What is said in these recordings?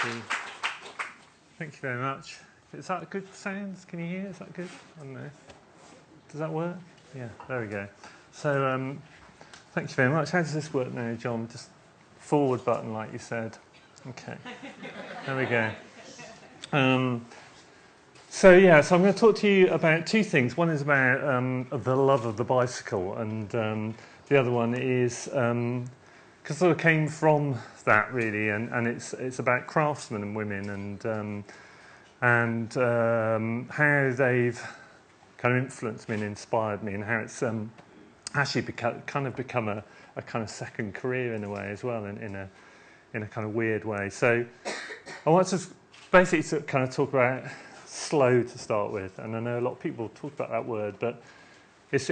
you. Thank you very much. Is that good sounds? Can you hear? Is that good? I don't know. Does that work? Yeah, there we go. So, thank you very much. How does this work now, John? Just forward button, like you said. Okay. There we go. So I'm going to talk to you about two things. One is about the love of the bicycle, and the other one is because sort of came from that really, and it's about craftsmen and women, and how they've kind of influenced me and inspired me, and how it's actually become a kind of second career in a way as well, in a kind of weird way. So I want to basically to kind of talk about slow to start with, and I know a lot of people talk about that word, but it's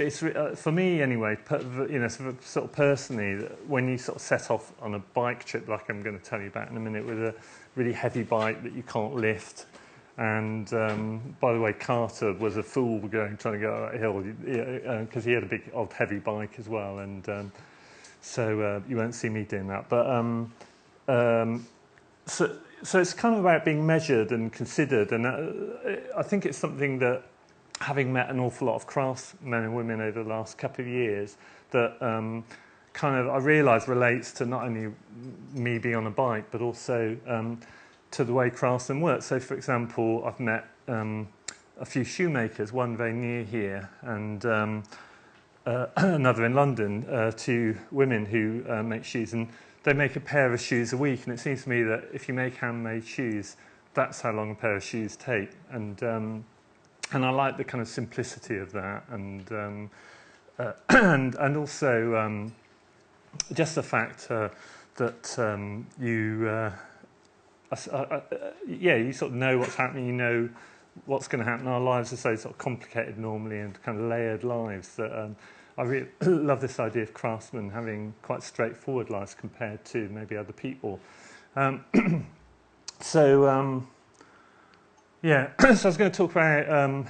for me anyway, sort of personally, when you sort of set off on a bike trip like I'm going to tell you about in a minute, with a really heavy bike that you can't lift, and by the way, Carter was a fool trying to go up that hill because he had a big old heavy bike as well, and so you won't see me doing that, but so it's kind of about being measured and considered, and I think it's something that, having met an awful lot of craftsmen and women over the last couple of years, that kind of I realise relates to not only me being on a bike, but also to the way craftsmen work. So, for example, I've met a few shoemakers, one very near here, and another in London, two women who make shoes, and they make a pair of shoes a week, and it seems to me that if you make handmade shoes, that's how long a pair of shoes take, and I like the kind of simplicity of that, and also just the fact that you sort of know what's happening, you know what's going to happen. Our lives are so sort of complicated normally, and kind of layered lives that I really love this idea of craftsmen having quite straightforward lives compared to maybe other people. So I was going to talk about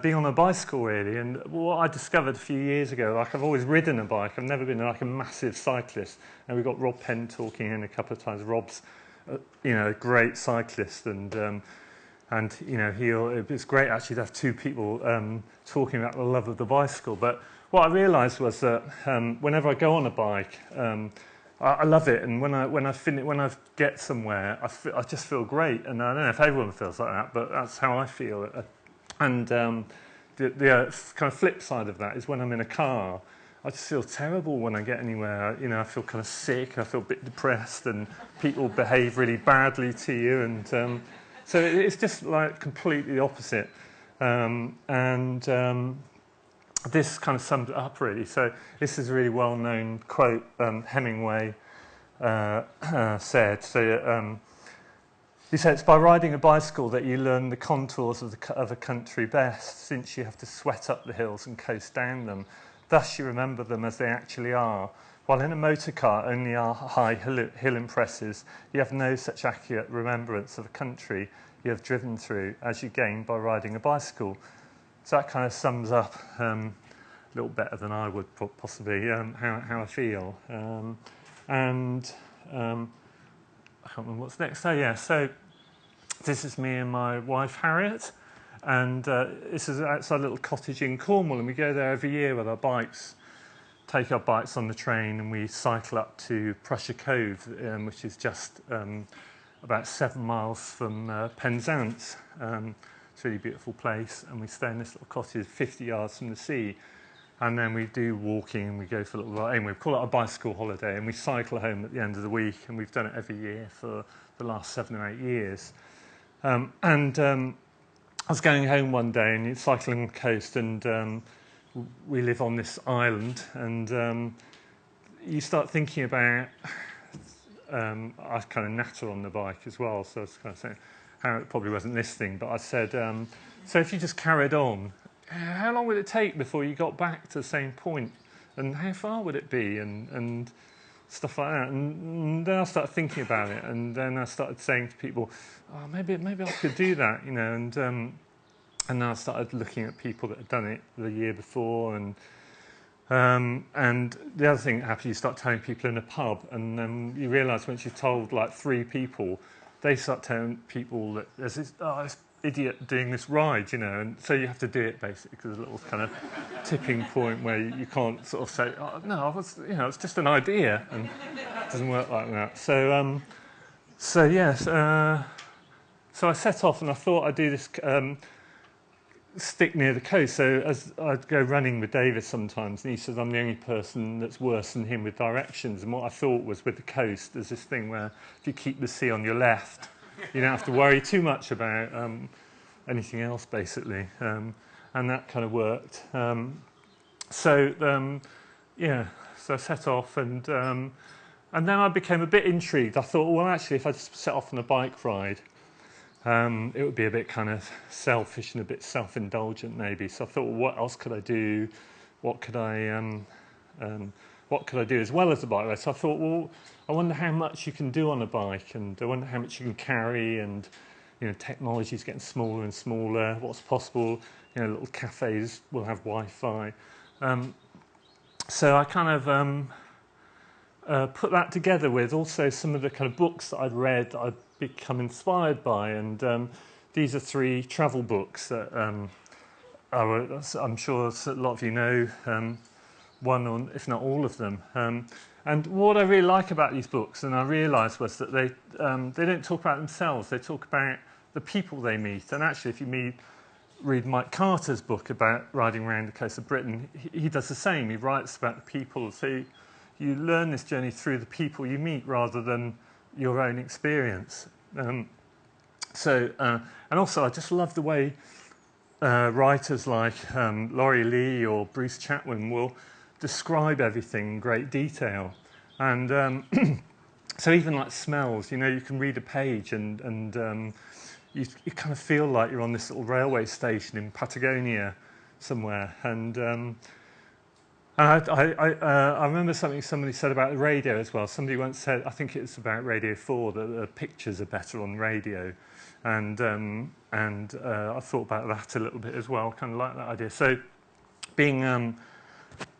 being on a bicycle really, and what I discovered a few years ago. Like, I've always ridden a bike. I've never been like a massive cyclist. And we've got Rob Penn talking in a couple of times. Rob's, a great cyclist, and it's great actually to have two people talking about the love of the bicycle. But what I realised was that whenever I go on a bike, I love it, and when I get somewhere, I just feel great. And I don't know if everyone feels like that, but that's how I feel. And the kind of flip side of that is when I'm in a car, I just feel terrible when I get anywhere. I feel kind of sick. I feel a bit depressed, and people behave really badly to you, and so it's just like completely opposite. This kind of sums it up really. So this is a really well-known quote Hemingway said. So he said, "It's by riding a bicycle that you learn the contours of a country best, since you have to sweat up the hills and coast down them. Thus you remember them as they actually are. While in a motor car only our high hill impresses, you have no such accurate remembrance of a country you have driven through as you gain by riding a bicycle." So that kind of sums up a little better than I would possibly how I feel. I can't remember what's next. So this is me and my wife Harriet, and this is outside a little cottage in Cornwall, and we go there every year with our bikes. Take our bikes on the train, and we cycle up to Prussia Cove, which is just about 7 miles from Penzance. It's a really beautiful place, and we stay in this little cottage 50 yards from the sea, and then we do walking, and we go for a little ride, and we call it a bicycle holiday, and we cycle home at the end of the week, and we've done it every year for the last 7 or 8 years. I was going home one day, and cycling on the coast, and we live on this island, and you start thinking about I kind of natter on the bike as well, so I was kind of saying, Harriet probably wasn't listening, but I said, so if you just carried on, how long would it take before you got back to the same point, and how far would it be, and stuff like that. And then I started thinking about it, and then I started saying to people, oh, maybe I could do that, and then I started looking at people that had done it the year before, and And the other thing that happens, you start telling people in a pub, and then you realise once you've told like 3 people, they start telling people that there's this, this idiot doing this ride, you know, and so you have to do it basically, because there's a little kind of tipping point where you can't sort of say, oh, no, it's just an idea, and it doesn't work like that. So yes, so I set off, and I thought I'd do this. Stick near the coast. So as I'd go running with David sometimes, and he says I'm the only person that's worse than him with directions. And what I thought was, with the coast, there's this thing where if you keep the sea on your left, you don't have to worry too much about anything else, basically. And that kind of worked. So I set off, and then I became a bit intrigued. I thought, well, actually, if I just set off on a bike ride, it would be a bit kind of selfish and a bit self-indulgent, maybe. So I thought, well, what else could I do? What could I do as well as a bike ride? So I thought, well, I wonder how much you can do on a bike, and I wonder how much you can carry, and technology's getting smaller and smaller. What's possible? Little cafes will have Wi-Fi. So I kind of put that together with also some of the kind of books that I'd read, I'd become inspired by, and these are 3 travel books that I'm sure a lot of you know, one or if not all of them. And what I really like about these books, and I realised, was that they don't talk about themselves, they talk about the people they meet. And actually, if you read Mike Carter's book about riding around the coast of Britain, he does the same. He writes about the people. So you learn this journey through the people you meet rather than your own experience. And also I just love the way writers like Laurie Lee or Bruce Chatwin will describe everything in great detail. And so even like smells, you can read a page and you kind of feel like you're on this little railway station in Patagonia somewhere. And I remember something somebody said about the radio as well. Somebody once said, I think it was about Radio 4, that the pictures are better on radio. And I thought about that a little bit as well, kind of like that idea. So being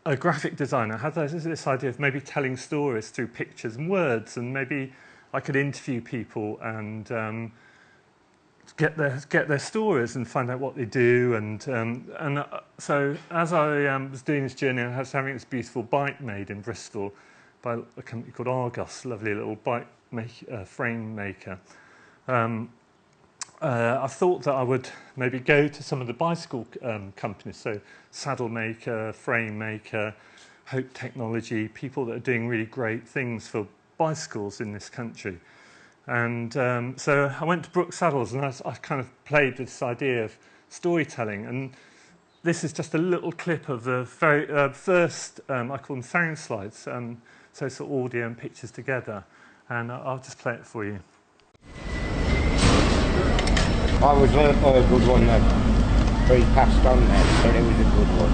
a graphic designer, I had this idea of maybe telling stories through pictures and words, and maybe I could interview people and get their stories and find out what they do, and so as I was doing this journey, I was having this beautiful bike made in Bristol by a company called Argos, lovely little bike frame maker. I thought that I would maybe go to some of the bicycle companies, so saddle maker, frame maker, Hope Technology, people that are doing really great things for bicycles in this country. And so I went to Brooks Saddles, and I kind of played this idea of storytelling. And this is just a little clip of the very first, I call them sound slides, so sort of audio and pictures together. And I'll just play it for you. I was a good one that he passed on there, so it was a good one.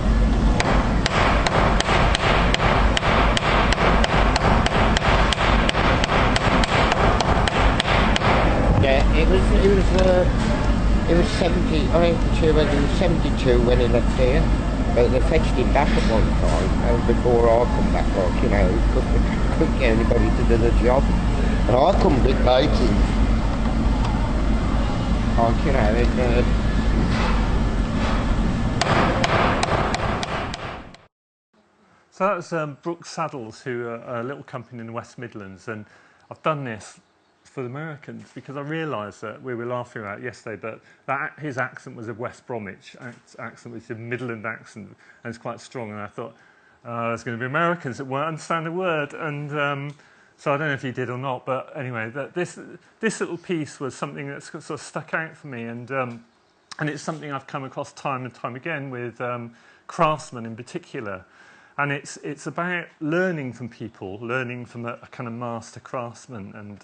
It was 70. I ain't sure whether it was 72 when he left here, but they fetched him back at one time. Before I come back, couldn't get anybody to do the job, and I come a bit late. So that was Brooks Saddles, who are a little company in the West Midlands, and I've done this for the Americans because I realised that we were laughing about it yesterday, but his accent was a West Bromwich accent, which is a Midland accent, and it's quite strong. And I thought there's going to be Americans that won't understand a word, and so I don't know if he did or not. But anyway, this little piece was something that sort of stuck out for me, and it's something I've come across time and time again with craftsmen in particular. And it's about learning from people, learning from a kind of master craftsman,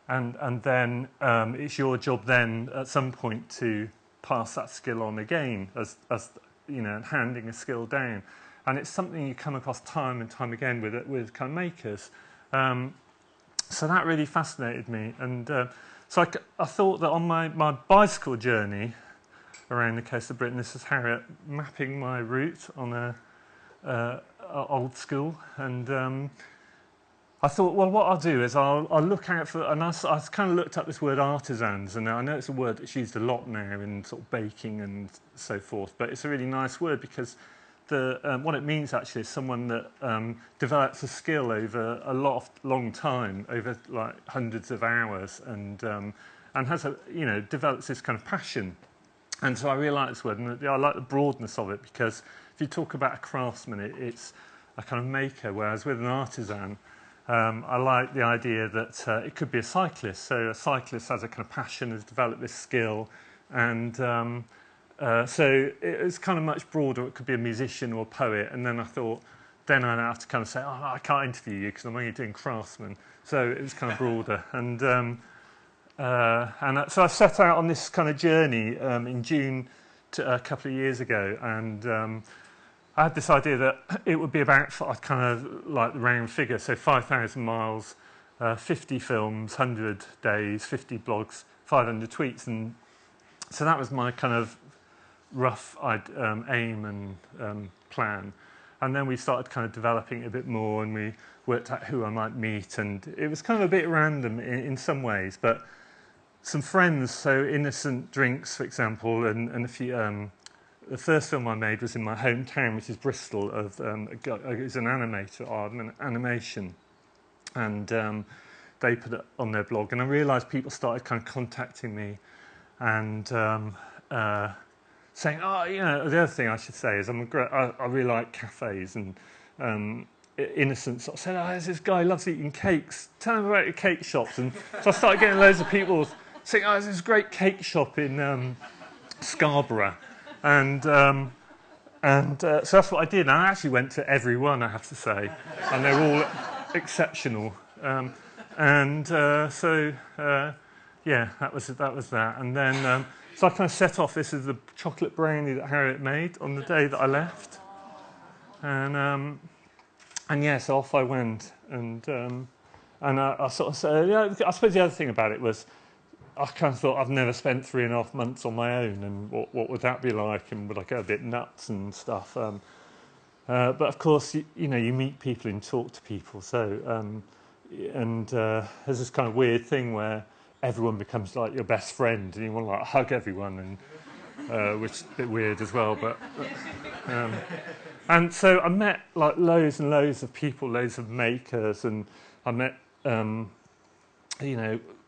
and then it's your job then at some point to pass that skill on again, as handing a skill down. And it's something you come across time and time again with kind of makers. So that really fascinated me, and so I thought that on my bicycle journey around the coast of Britain, this is Harriet mapping my route on a old school, and I thought, well, what I'll do is I'll look out for, and I kind of looked up this word artisans, and I know it's a word that's used a lot now in sort of baking and so forth, but it's a really nice word because what it means actually is someone that develops a skill over long time, over like hundreds of hours, and has develops this kind of passion. And so I really like this word, and I like the broadness of it, because if you talk about a craftsman, it's a kind of maker, whereas with an artisan, I like the idea that it could be a cyclist. So a cyclist has a kind of passion, has developed this skill, and so it's kind of much broader. It could be a musician or a poet. And then I thought, then I'd have to kind of say, oh, I can't interview you because I'm only doing craftsman. So it was kind of broader. And so I set out on this kind of journey in June a couple of years ago, and I had this idea that it would be about, I'd kind of like the round figure, so 5,000 miles, 50 films, 100 days, 50 blogs, 500 tweets, and so that was my kind of rough aim and plan. And then we started kind of developing it a bit more, and we worked out who I might meet, and it was kind of a bit random in some ways, but some friends, so Innocent Drinks, for example, and a few. The first film I made was in my hometown, which is Bristol. It was an animator, animation, and they put it on their blog. And I realised people started kind of contacting me and saying, "Oh, you know." The other thing I should say is I really like cafes, and Innocent sort of said, "Oh, there's this guy who loves eating cakes. Tell him about your cake shops." And so I started getting loads of people saying, "Oh, there's this great cake shop in Scarborough." And so that's what I did. And I actually went to every one, I have to say, and they're all exceptional. Yeah, that was that. And then so I kind of set off. This is the chocolate brownie that Harriet made on the day that I left. And yeah, so off I went. And I sort of said, yeah, I suppose the other thing about it was, I kind of thought I've never spent 3.5 months on my own, and what would that be like, and would I go a bit nuts and stuff? But of course, you meet people and talk to people. So there's this kind of weird thing where everyone becomes like your best friend, and you want to like hug everyone, and which is a bit weird as well. But and so I met like loads and loads of people, loads of makers, and I met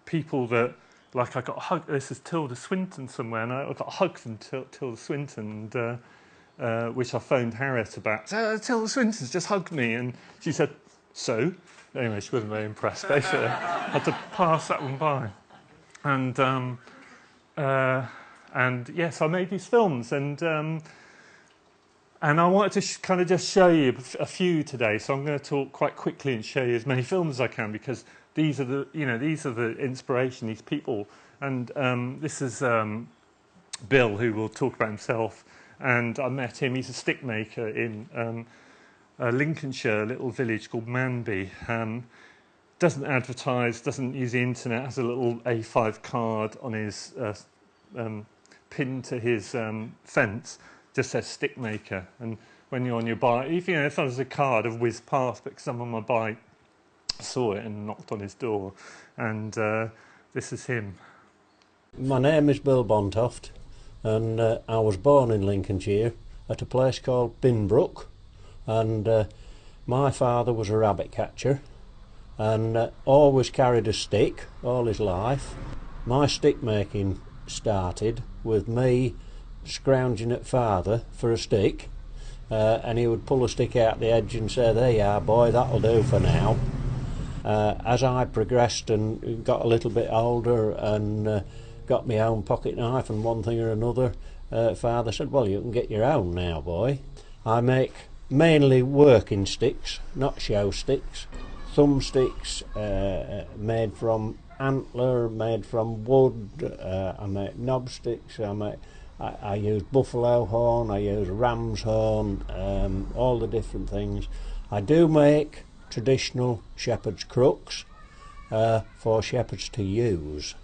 people that. Like I got a hug. This is Tilda Swinton somewhere, and I got a hug from Tilda Swinton, and which I phoned Harriet about. So, Tilda Swinton's just hugged me, and she said, "So?" Anyway, she wasn't very impressed. Basically, I had to pass that one by, and yes, I made these films, and I wanted to kind of just show you a few today. So I'm going to talk quite quickly and show you as many films as I can, because these are the inspiration, these people, and this is Bill, who will talk about himself, and I met him. He's a stick maker in Lincolnshire, a little village called Manby. Doesn't advertise, doesn't use the internet, has a little A5 card on his pinned to his fence, just says stick maker, and when you're on your bike, if there's a card, I've whizzed past, but because I'm on my bike, saw it and knocked on his door, and this is him. My name is Bill Bontoft, and I was born in Lincolnshire at a place called Binbrook, and my father was a rabbit catcher and always carried a stick all his life. My stick making started with me scrounging at father for a stick, and he would pull a stick out the edge and say, "There you are, boy, that'll do for now." As I progressed and got a little bit older and got my own pocket knife and one thing or another, father said, "Well, you can get your own now, boy." I make mainly working sticks, not show sticks. Thumb sticks made from antler, made from wood. I make knob sticks. I use buffalo horn, I use ram's horn, all the different things. I do make traditional shepherd's crooks for shepherds to use.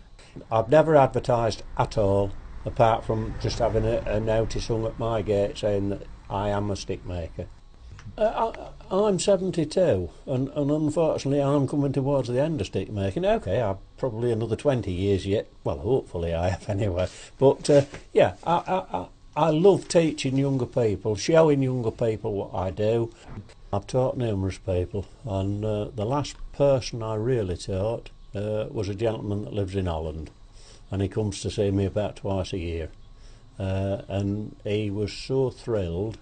I've never advertised at all, apart from just having a notice hung at my gate saying that I am a stick maker. I'm 72, and unfortunately I'm coming towards the end of stick making. Okay, I've probably another 20 years yet. Well, hopefully I have anyway. But yeah, I love teaching younger people, showing younger people what I do. I've taught numerous people, and the last person I really taught was a gentleman that lives in Holland, and he comes to see me about twice a year. And he was so thrilled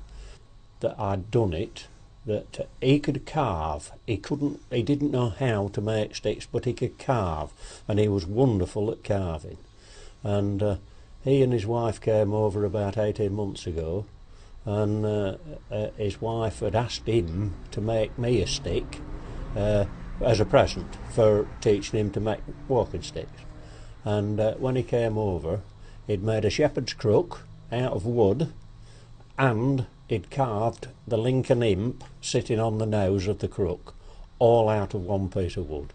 that I'd done it, that he could carve. He didn't know how to make sticks, but he could carve, and he was wonderful at carving. And he and his wife came over about 18 months ago, and his wife had asked him to make me a stick as a present for teaching him to make walking sticks. And when he came over, he'd made a shepherd's crook out of wood, and he'd carved the Lincoln imp sitting on the nose of the crook, all out of one piece of wood.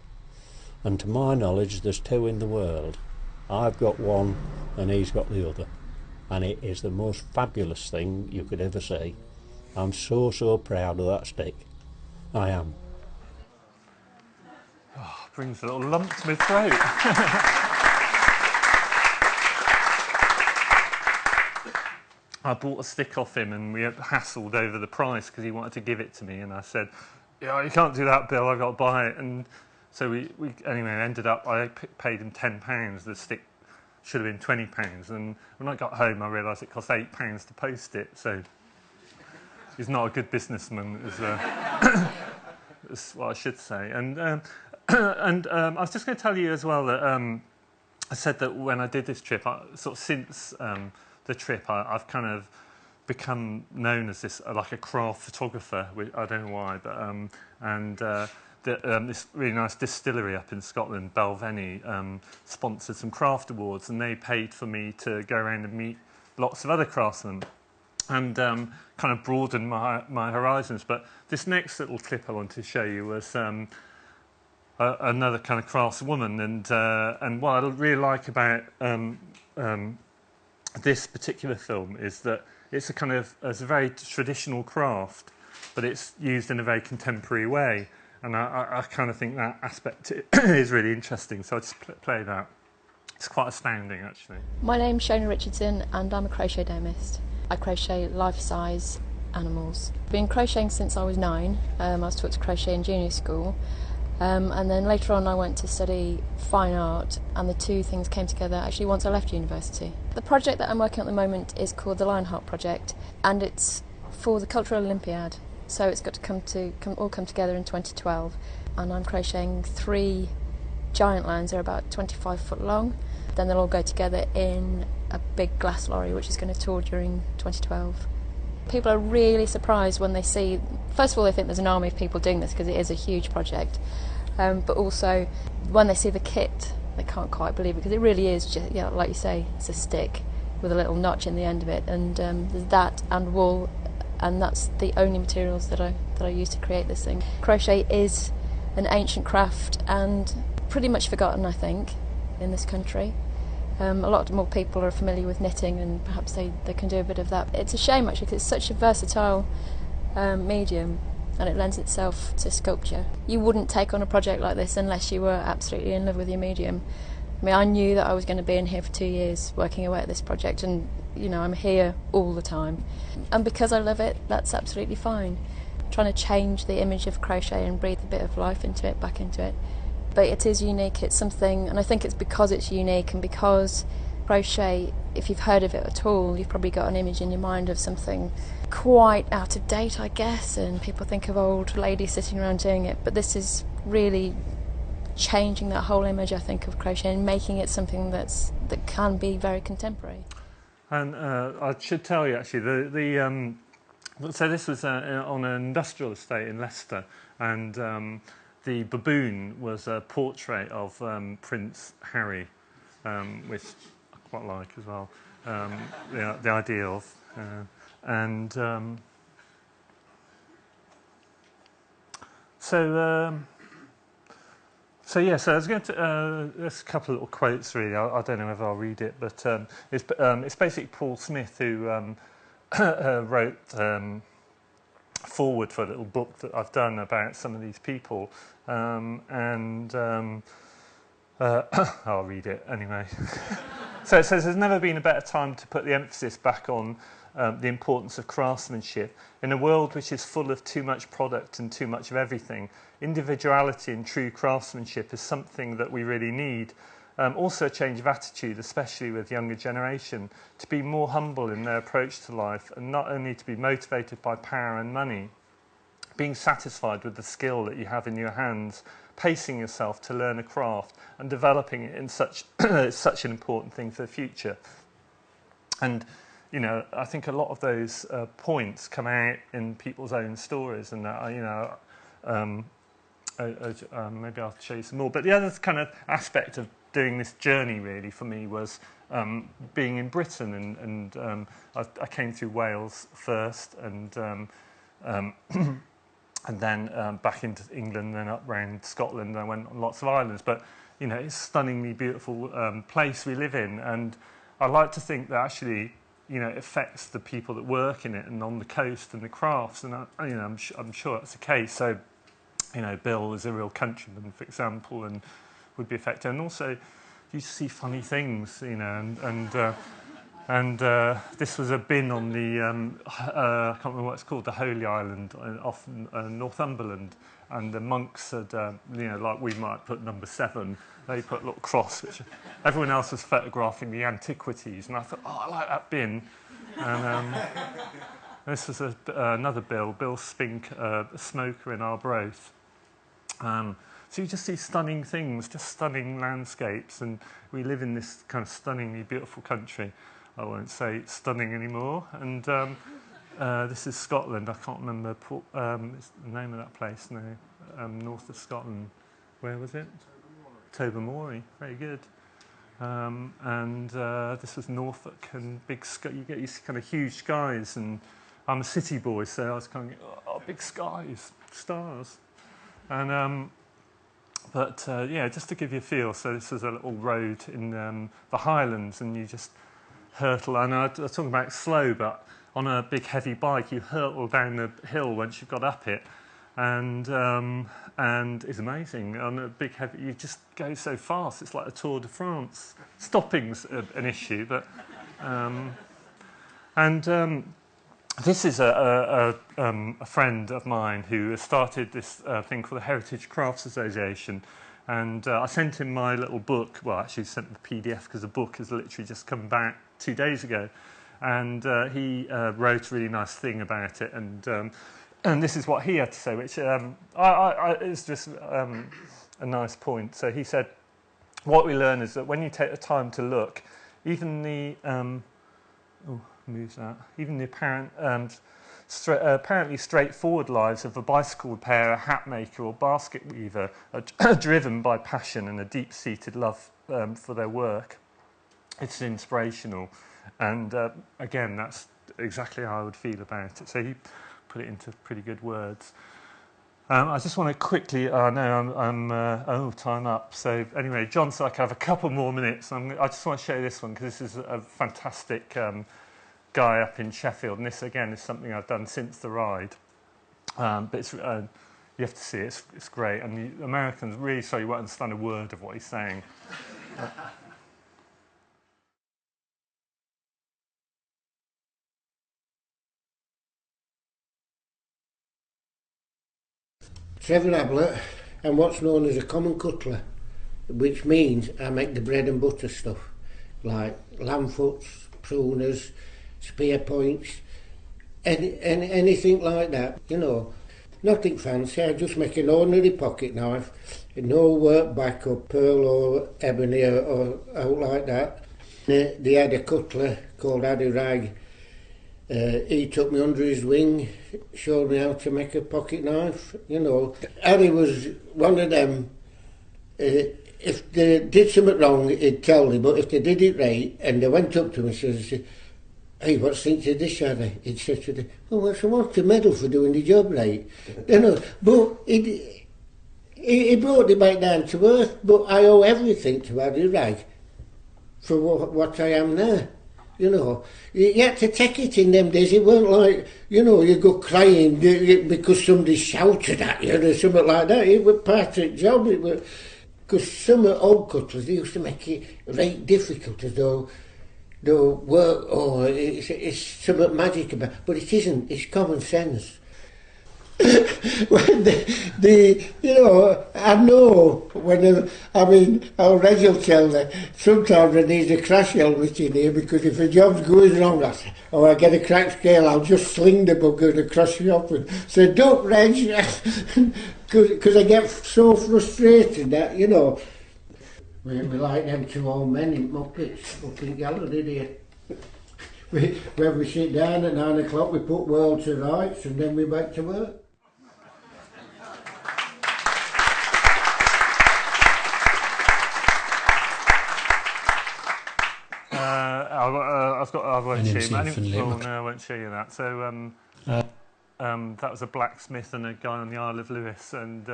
And to my knowledge, there's two in the world. I've got one and he's got the other. And it is the most fabulous thing you could ever see. I'm so proud of that stick. I am. Oh, brings a little lump to my throat. I bought a stick off him and we hassled over the price because he wanted to give it to me, and I said, yeah, you can't do that, Bill, I've got to buy it. And so we anyway, ended up, I paid him £10. The stick should have been £20. And when I got home, I realised it cost £8 to post it. So he's not a good businessman, is what I should say. And I was just going to tell you as well that I said that when I did this trip, sort of since the trip, I've kind of become known as this like a craft photographer. I don't know why, but this really nice distillery up in Scotland, Balvenie, sponsored some craft awards, and they paid for me to go around and meet lots of other craftsmen and kind of broaden my horizons. But this next little clip I wanted to show you was another kind of craftswoman, and what I really like about this particular film is that it's a very traditional craft, but it's used in a very contemporary way, and I kind of think that aspect is really interesting. So I'll just play that. It's quite astounding, actually. My name's Shona Richardson, and I'm a crochet domist. I crochet life-size animals. I've been crocheting since I was 9. I was taught to crochet in junior school. And then later on I went to study fine art, and the two things came together actually once I left university. The project that I'm working on at the moment is called the Lionheart Project, and it's for the Cultural Olympiad. So it's got to all come together in 2012, and I'm crocheting 3 giant lines. They're about 25 foot long. Then they'll all go together in a big glass lorry which is going to tour during 2012. People are really surprised when they see, first of all, they think there's an army of people doing this because it is a huge project, but also when they see the kit, they can't quite believe it, because it really is just, yeah, like you say, it's a stick with a little notch in the end of it, and there's that and wool, and that's the only materials that I use to create this thing. Crochet is an ancient craft and pretty much forgotten, I think, in this country. A lot more people are familiar with knitting, and perhaps they can do a bit of that. It's a shame, actually, because it's such a versatile medium, and it lends itself to sculpture. You wouldn't take on a project like this unless you were absolutely in love with your medium. I mean, I knew that I was going to be in here for 2 years working away at this project, and you know, I'm here all the time. And because I love it, that's absolutely fine. I'm trying to change the image of crochet and breathe a bit of life into it, back into it. But it is unique, it's something, and I think it's because it's unique and because crochet, if you've heard of it at all, you've probably got an image in your mind of something quite out of date, I guess, and people think of old ladies sitting around doing it, but this is really changing that whole image, I think, of crochet and making it something that can be very contemporary. And I should tell you, actually, so this was on an industrial estate in Leicester, and the baboon was a portrait of Prince Harry, which I quite like as well, the idea of. So I was going to, there's a couple of little quotes really, I don't know if I'll read it, but it's basically Paul Smith who wrote forward for a little book that I've done about some of these people, I'll read it anyway. So it says, there's never been a better time to put the emphasis back on the importance of craftsmanship. In a world which is full of too much product and too much of everything, individuality and true craftsmanship is something that we really need. Also a change of attitude, especially with younger generation, to be more humble in their approach to life and not only to be motivated by power and money, being satisfied with the skill that you have in your hands, pacing yourself to learn a craft and developing it in such an important thing for the future. And you know, I think a lot of those points come out in people's own stories, and maybe I'll show you some more. But the other kind of aspect of doing this journey really for me was being in Britain, and I came through Wales first, and then back into England, then up round Scotland, and I went on lots of islands. But you know, it's a stunningly beautiful place we live in, and I like to think that actually, you know, it affects the people that work in it and on the coast and the crafts, and I'm sure that's the case. So, you know, Bill is a real countryman, for example, and would be affected. And also, you see funny things, you know, and this was a bin on the I can't remember what it's called, the Holy Island off Northumberland, and the monks had, you know, like we might put number 7, they put a little cross, which everyone else was photographing the antiquities, and I thought, oh, I like that bin. And this was another Bill Spink, a smoker in Arbroath. So you just see stunning things, just stunning landscapes, and we live in this kind of stunningly beautiful country. I won't say it's stunning anymore. And this is Scotland. I can't remember the name of that place now. North of Scotland. Where was it? Tobermory. Very good. And this was Norfolk, and big sky. You get these kind of huge skies, and I'm a city boy, so I was kind of, oh, big skies, stars. And yeah, just to give you a feel, so this is a little road in the Highlands, and you just hurtle. And I was talking about slow, but on a big heavy bike, you hurtle down the hill once you've got up it, and it's amazing. On a big heavy, you just go so fast. It's like a Tour de France. Stopping's an issue, but this is a friend of mine who has started this thing called the Heritage Crafts Association, and I sent him my little book. Well, actually sent the PDF because the book has literally just come back 2 days ago, and he wrote a really nice thing about it, and this is what he had to say, which is just a nice point. So he said, what we learn is that when you take the time to look, even the apparently straightforward lives of a bicycle repairer, hat maker or basket weaver are driven by passion and a deep-seated love for their work. It's inspirational, and again, that's exactly how I would feel about it. So he put it into pretty good words. I just want to quickly, I'm time up. So anyway, John said I could have a couple more minutes. I just want to show you this one, because this is a fantastic guy up in Sheffield, and this again is something I've done since the ride. But it's, you have to see it, it's great, and the Americans really, you won't understand a word of what he's saying. Trevor Ablett, and what's known as a common cutler, which means I make the bread and butter stuff, like lamb foots, pruners, spear points, anything like that, you know. Nothing fancy, I just make an ordinary pocket knife, no work back or pearl or ebony or out like that. They had a cutler called Addy Rag. He took me under his wing, showed me how to make a pocket knife, you know. Harry was one of them, if they did something wrong, he'd tell me, but if they did it right, and they went up to me and says, hey, what's think to this, Harry? He'd say to them, oh, what's I want a medal for doing the job right? You know, but he brought it back down to earth, but I owe everything to Harry Rag for what I am now. you know. You had to take it in them days. It weren't like, you know, you go crying because somebody shouted at you or something like that. It was part of the job. It was, because some old cutlers, they used to make it right difficult, as though work, oh, it's something magic about, but it isn't. It's common sense. When you know, I know when Reg will tell me sometimes I need a crash helmet in here, because if a job's going wrong, I get a cracked scale, I'll just sling the bugger across the up and say, "Don't, Reg," because I get so frustrated that, you know, we like them two old men in Muppets up in Galloway here. When we sit down at 9 o'clock, we put world to rights and then we're back to work. I won't show you. I won't show you that. So that was a blacksmith and a guy on the Isle of Lewis, and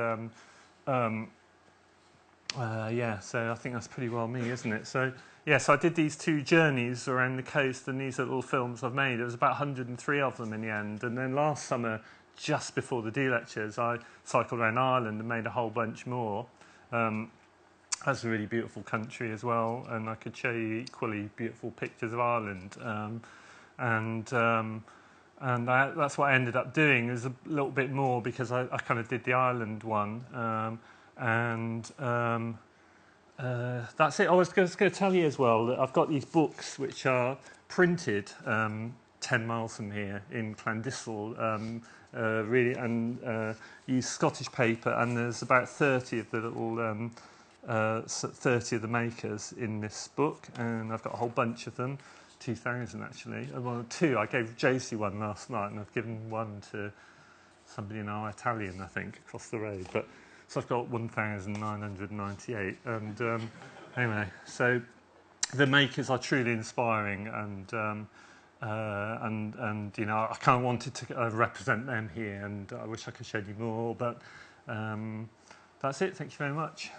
yeah. So I think that's pretty well me, isn't it? So yeah. So I did these 2 journeys around the coast, and these are little films I've made. There was about 103 of them in the end. And then last summer, just before the D lectures, I cycled around Ireland and made a whole bunch more. That's a really beautiful country as well, and I could show you equally beautiful pictures of Ireland. That's what I ended up doing. There's a little bit more because I kind of did the Ireland one, that's it. I was just going to tell you as well that I've got these books which are printed 10 miles from here in Clandissel, really, and use Scottish paper, and there's about 30 of the little 30 of the makers in this book, and I've got a whole bunch of them, 2,000 actually. Well, 2, I gave Josie one last night, and I've given one to somebody in our Italian, I think, across the road. But so I've got 1,998, and anyway, so the makers are truly inspiring, and you know, I kind of wanted to represent them here, and I wish I could show you more, but that's it. Thank you very much.